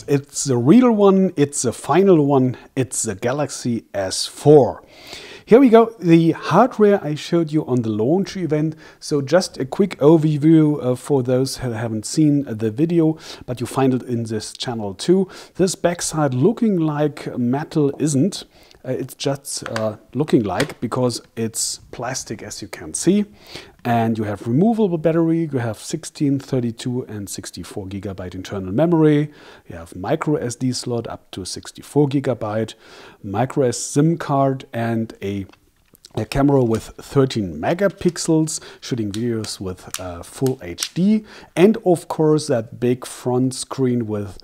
it's the real one, it's the final one, it's the Galaxy S4. Here we go, the hardware I showed you on the launch event. So just a quick overview for those who haven't seen the video, but you find it in this channel too. This backside looking like metal isn't. It's just looking like, because it's plastic, as you can see. And you have removable battery, you have 16, 32 and 64 gigabyte internal memory. You have micro SD slot up to 64 gigabyte, micro SIM card, and a camera with 13 megapixels, shooting videos with full HD, and of course that big front screen with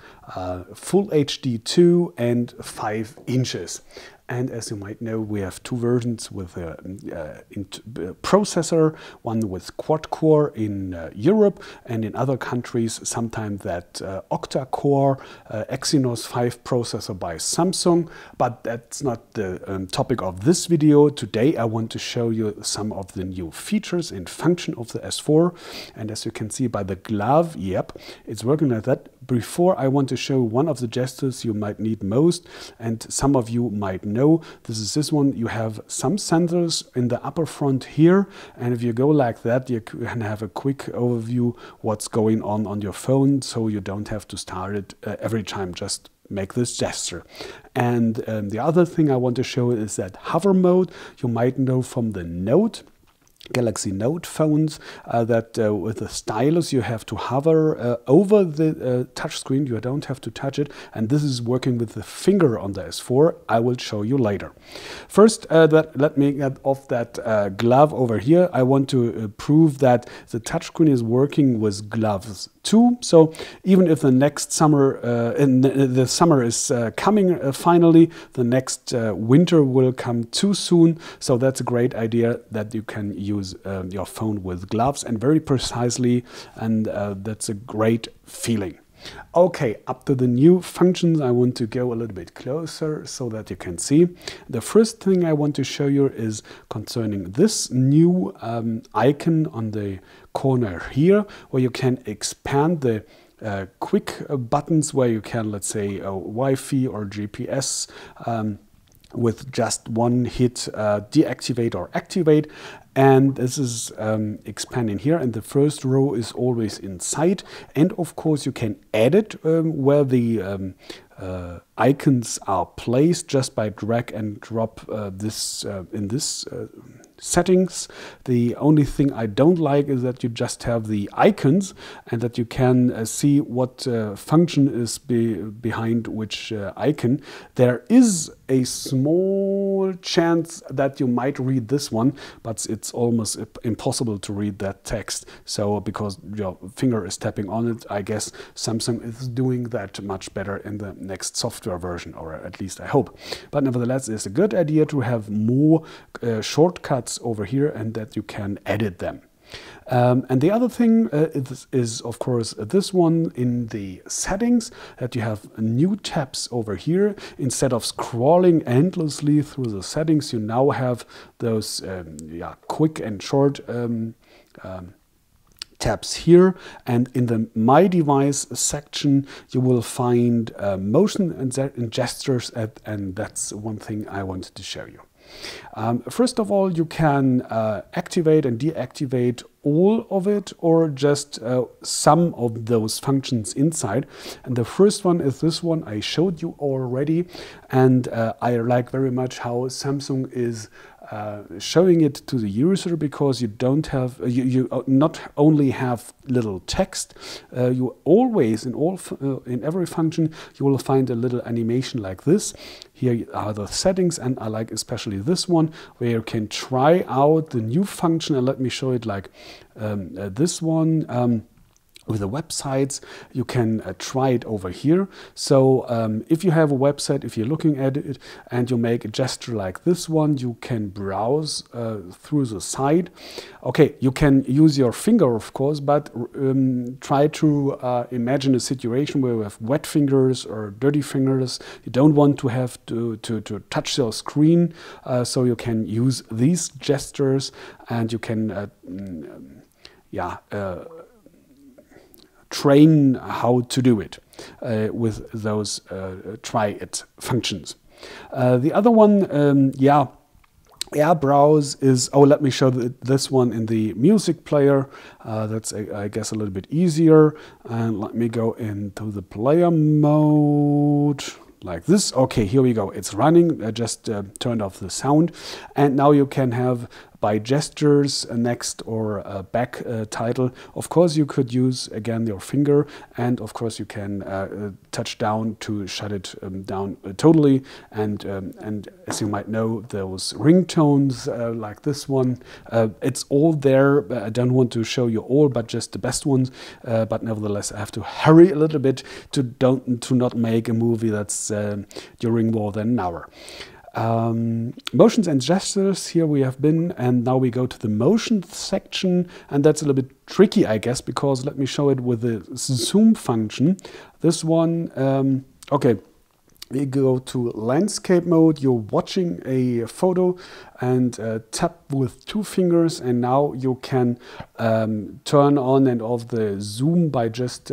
full HD 2 and 5 inches. And as you might know, we have two versions with a processor, one with quad-core in Europe, and in other countries sometimes that octa-core Exynos 5 processor by Samsung. But that's not the topic of this video. Today I want to show you some of the new features and function of the S4. And as you can see by the glove, yep, it's working like that. Before, I want to show one of the gestures you might need most, and some of you might know. This is this one. You have some sensors in the upper front here, and if you go like that, you can have a quick overview what's going on your phone, so you don't have to start it every time. Just make this gesture. And the other thing I want to show is that hover mode. You might know from the Note, Galaxy Note phones, that with the stylus you have to hover over the touch screen. You don't have to touch it, and this is working with the finger on the S4. I will show you later. First, let me get off that glove over here. I want to prove that the touch screen is working with gloves too. So even if the next summer, the summer is coming finally, the next winter will come too soon. So that's a great idea that you can use your phone with gloves, and very precisely, and that's a great feeling. Okay, up to the new functions, I want to go a little bit closer so that you can see. The first thing I want to show you is concerning this new icon on the corner here, where you can expand the quick buttons, where you can, let's say, Wi-Fi or GPS with just one hit deactivate or activate. And this is expanding here, and the first row is always inside. And of course you can edit where the icons are placed just by drag and drop this in this settings. The only thing I don't like is that you just have the icons, and that you can see what function is behind which icon. There is a small chance that you might read this one, but it's almost impossible to read that text. So because your finger is tapping on it, I guess Samsung is doing that much better in the next software version, or at least I hope. But nevertheless, it's a good idea to have more shortcuts over here, and that you can edit them. And the other thing is of course this one in the settings, that you have new tabs over here. Instead of scrolling endlessly through the settings, you now have those quick and short tabs here. And in the My Device section you will find motion and gestures, and that's one thing I wanted to show you. First of all, you can activate and deactivate all of it, or just some of those functions inside. And the first one is this one I showed you already, and I like very much how Samsung is showing it to the user, because you don't have you not only have little text, you always in every function you will find a little animation like this. Here are the settings, and I like especially this one where you can try out the new function. And let me show it like this one. With the websites, you can try it over here. So if you have a website, if you're looking at it and you make a gesture like this one, you can browse through the site. Okay, you can use your finger, of course, but try to imagine a situation where you have wet fingers or dirty fingers. You don't want to have to touch your screen, so you can use these gestures, and you can train how to do it. with those try it functions. The other one, Air browse is, let me show this one in the music player. That's, I guess, a little bit easier. And let me go into the player mode like this. Okay, here we go. It's running. I just turned off the sound. And now you can have by gestures a next or a back title. Of course, you could use, again, your finger. And of course, you can touch down to shut it down totally. And as you might know, those ringtones like this one, it's all there. I don't want to show you all, but just the best ones. But nevertheless, I have to hurry a little bit to not make a movie that's during more than an hour. Motions and gestures, here we have been, and now we go to the motion section, and that's a little bit tricky, I guess, because let me show it with the zoom function. This one, okay, we go to landscape mode. You're watching a photo and tap with 2 fingers, and now you can turn on and off the zoom by just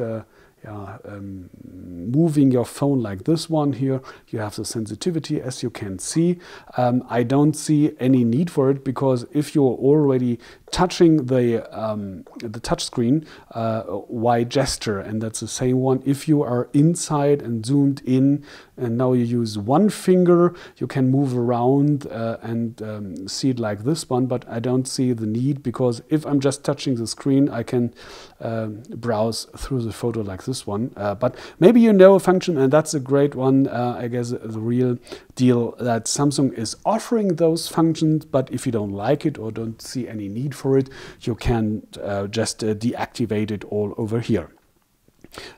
moving your phone like this one here. You have the sensitivity, as you can see. I don't see any need for it, because if you're already touching the touch screen, why gesture? And that's the same one. If you are inside and zoomed in, and now you use 1 finger, you can move around and see it like this one, but I don't see the need, because if I'm just touching the screen, I can browse through the photo like this one. But maybe you know a function, and that's a great one. I guess the real deal that Samsung is offering those functions, but if you don't like it or don't see any need for it, you can just deactivate it all over here.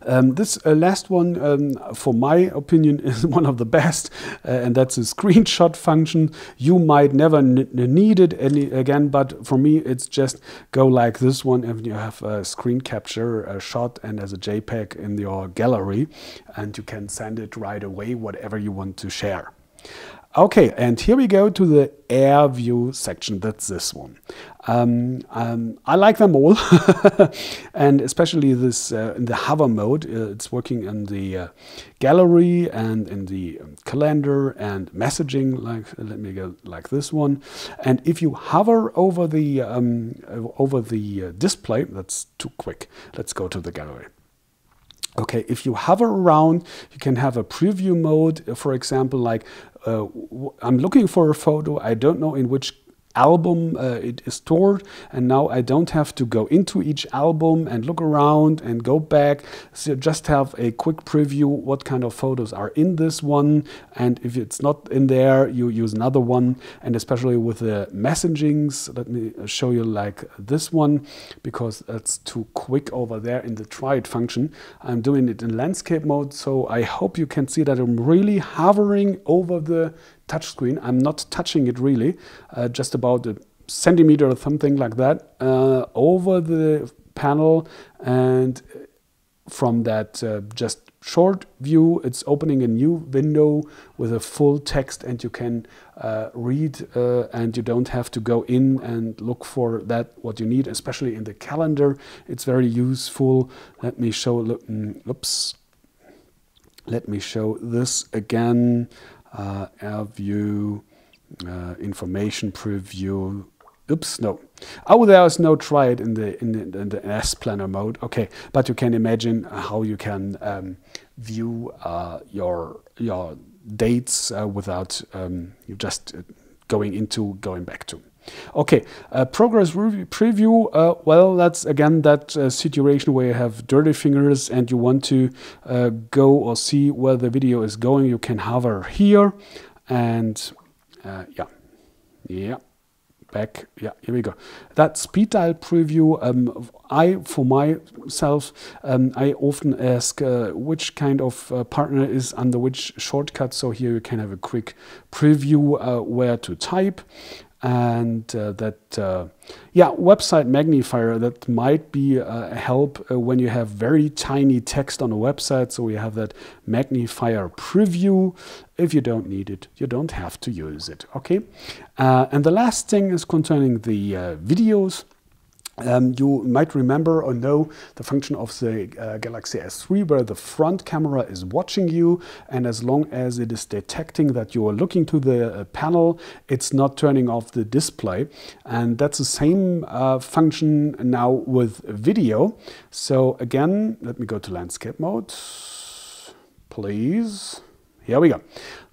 This last one, for my opinion, is one of the best, and that's a screenshot function. You might never need it again, but for me, it's just go like this one, and you have a screen capture, a shot, and as a JPEG in your gallery, and you can send it right away, whatever you want to share. Okay, and here we go to the Air View section. That's this one. I like them all, and especially this in the hover mode. It's working in the gallery and in the calendar and messaging. Like, let me go like this one. And if you hover over the display, that's too quick. Let's go to the gallery. Okay, if you hover around, you can have a preview mode, for example, like I'm looking for a photo, I don't know in which album it is stored, and now I don't have to go into each album and look around and go back. So just have a quick preview what kind of photos are in this one, and if it's not in there, you use another one. And especially with the messagings, let me show you like this one, because that's too quick over there in the try it function. I'm doing it in landscape mode, so I hope you can see that I'm really hovering over the touch screen. I'm not touching it really, just about a centimeter or something like that over the panel, and from that just short view, it's opening a new window with a full text, and you can read, and you don't have to go in and look for that what you need, especially in the calendar. It's very useful. Let me show. Oops. Let me show this again. Air View, information preview. Oops, no. Oh, there is no try it in the S planner mode. Okay, but you can imagine how you can view your dates without you just going back to. Okay, progress review preview. Well, that's again that situation where you have dirty fingers and you want to go or see where the video is going. You can hover here, and back. Yeah, here we go. That speed dial preview. For myself, I often ask which kind of partner is under which shortcut. So here you can have a quick preview where to type. And website magnifier, that might be a help when you have very tiny text on a website. So we have that magnifier preview. If you don't need it, you don't have to use it. Okay. And the last thing is concerning the videos. You might remember or know the function of the Galaxy S3 where the front camera is watching you, and as long as it is detecting that you are looking to the panel, it's not turning off the display. And that's the same function now with video. So again, let me go to landscape mode, please. Here we go.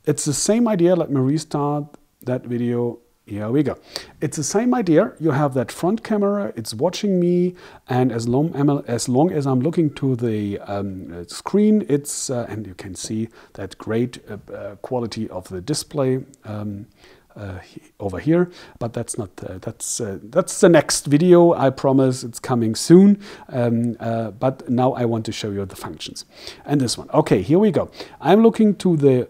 It's the same idea. Let me restart that video. Here we go. It's the same idea. You have that front camera, it's watching me, and as long as I'm looking to the screen, it's and you can see that great quality of the display over here. But that's not that's the next video. I promise it's coming soon. But now I want to show you the functions. And this one. Okay, here we go. I'm looking to the.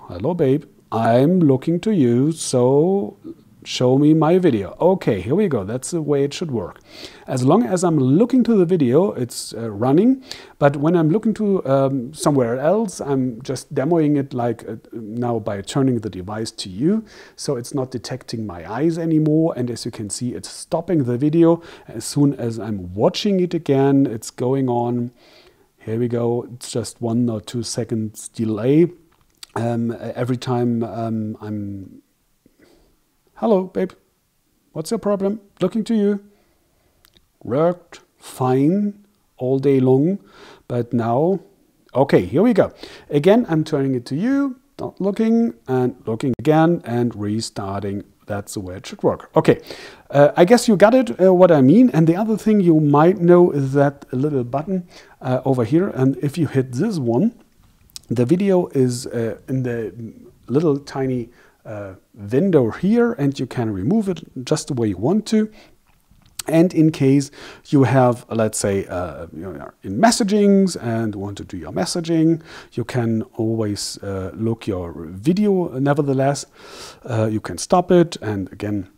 Hello, babe. I'm looking to you, so show me my video. Okay, here we go. That's the way it should work. As long as I'm looking to the video, it's running. But when I'm looking to somewhere else, I'm just demoing it like now by turning the device to you. So it's not detecting my eyes anymore. And as you can see, it's stopping the video. As soon as I'm watching it again, it's going on. Here we go. It's just 1 or 2 seconds delay. Every time I'm, hello, babe, what's your problem? Looking to you. Worked fine all day long, but now, okay, here we go. Again, I'm turning it to you, not looking, and looking again, and restarting. That's the way it should work. Okay, I guess you got it, what I mean. And the other thing you might know is that little button over here, and if you hit this one, the video is in the little tiny window here, and you can remove it just the way you want to. And in case you have, let's say, you're in messagings and want to do your messaging, you can always look your video nevertheless. You can stop it, and again,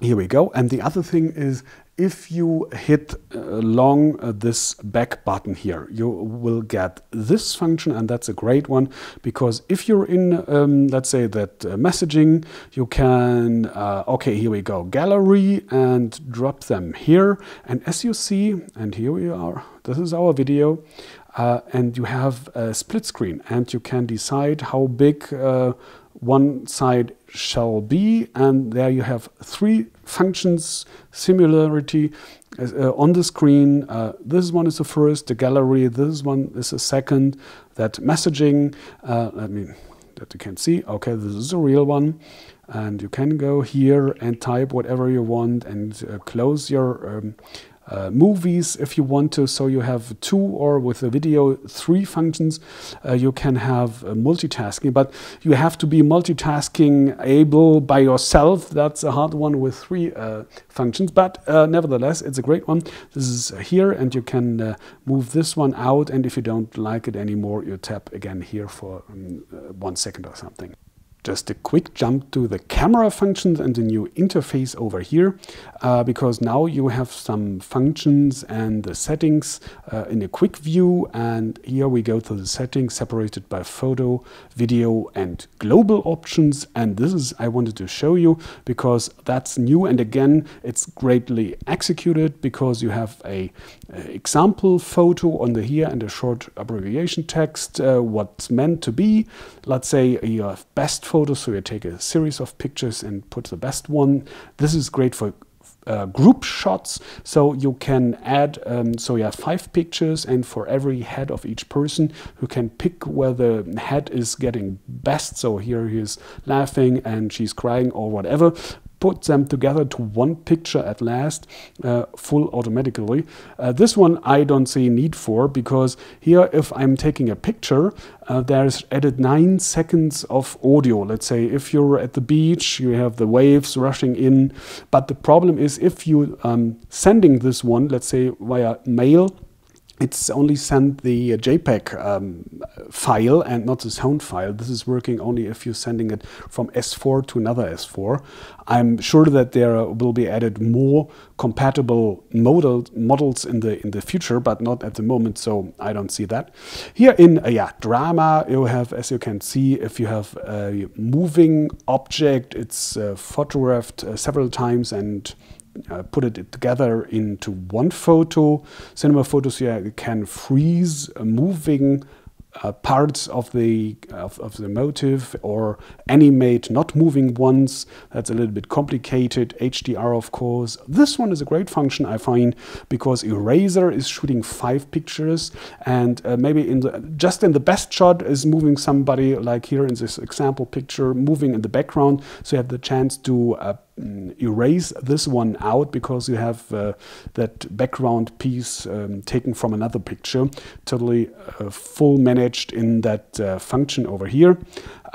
here we go. And the other thing is, if you hit along this back button here, you will get this function, and that's a great one, because if you're in, let's say that messaging, you can, okay, here we go, gallery, and drop them here. And as you see, and here we are, this is our video, and you have a split screen, and you can decide how big one side shall be, and there you have 3 functions, similarity on the screen. This one is the first, the gallery, this one is the second, that messaging, that you can see, okay, this is a real one, and you can go here and type whatever you want and close your movies if you want to. So you have 2, or with the video 3 functions. You can have multitasking, but you have to be multitasking able by yourself. That's a hard one with 3 functions, but nevertheless, it's a great one. This is here, and you can move this one out, and if you don't like it anymore, you tap again here for 1 second or something. Just a quick jump to the camera functions and the new interface over here, because now you have some functions and the settings in a quick view. And here we go to the settings separated by photo, video, and global options. And this is, I wanted to show you, because that's new. And again, it's greatly executed, because you have a example photo on the here and a short abbreviation text, what's meant to be. Let's say you have best photo, so you take a series of pictures and put the best one. This is great for group shots, so you can add, so you have 5 pictures, and for every head of each person, you can pick where the head is getting best. So here he is laughing and she's crying or whatever. Put them together to one picture at last, full automatically. This one I don't see a need for, because here if I'm taking a picture, there's added 9 seconds of audio. Let's say if you're at the beach, you have the waves rushing in. But the problem is, if you sending this one, let's say via mail, it's only sent the JPEG file and not the sound file. This is working only if you're sending it from S4 to another S4. I'm sure that there will be added more compatible models in the future, but not at the moment, so I don't see that. Here in drama, you have, as you can see, if you have a moving object, it's photographed several times and put it together into one photo. Cinema photos here, you can freeze moving parts of the motive or animate not moving ones. That's a little bit complicated. HDR, of course. This one is a great function, I find, because Eraser is shooting 5 pictures, and maybe just in the best shot is moving somebody, like here in this example picture, moving in the background. So you have the chance to erase this one out because you have that background piece taken from another picture, totally full managed in that function over here.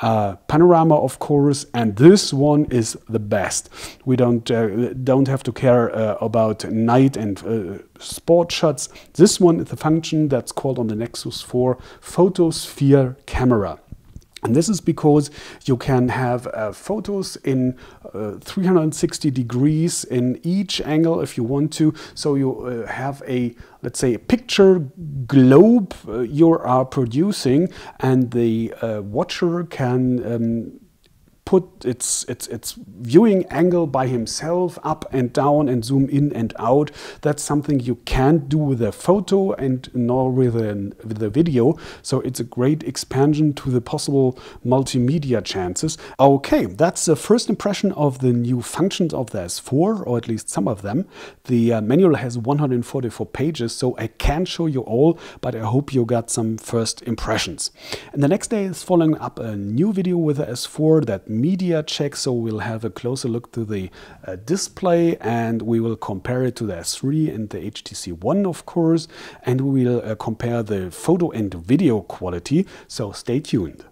Panorama, of course, and this one is the best. We don't have to care about night and sport shots. This one is the function that's called on the Nexus 4 Photosphere Camera. And this is because you can have photos in 360 degrees in each angle if you want to. So you have a, let's say, a picture globe you are producing, and the watcher can put its viewing angle by himself, up and down and zoom in and out. That's something you can't do with a photo and nor with the video. So it's a great expansion to the possible multimedia chances. Okay, that's the first impression of the new functions of the S4, or at least some of them. The manual has 144 pages, so I can't show you all, but I hope you got some first impressions. And the next day is following up a new video with the S4 that media check, so we'll have a closer look to the display, and we will compare it to the S3 and the HTC One, of course, and we will compare the photo and video quality, so stay tuned.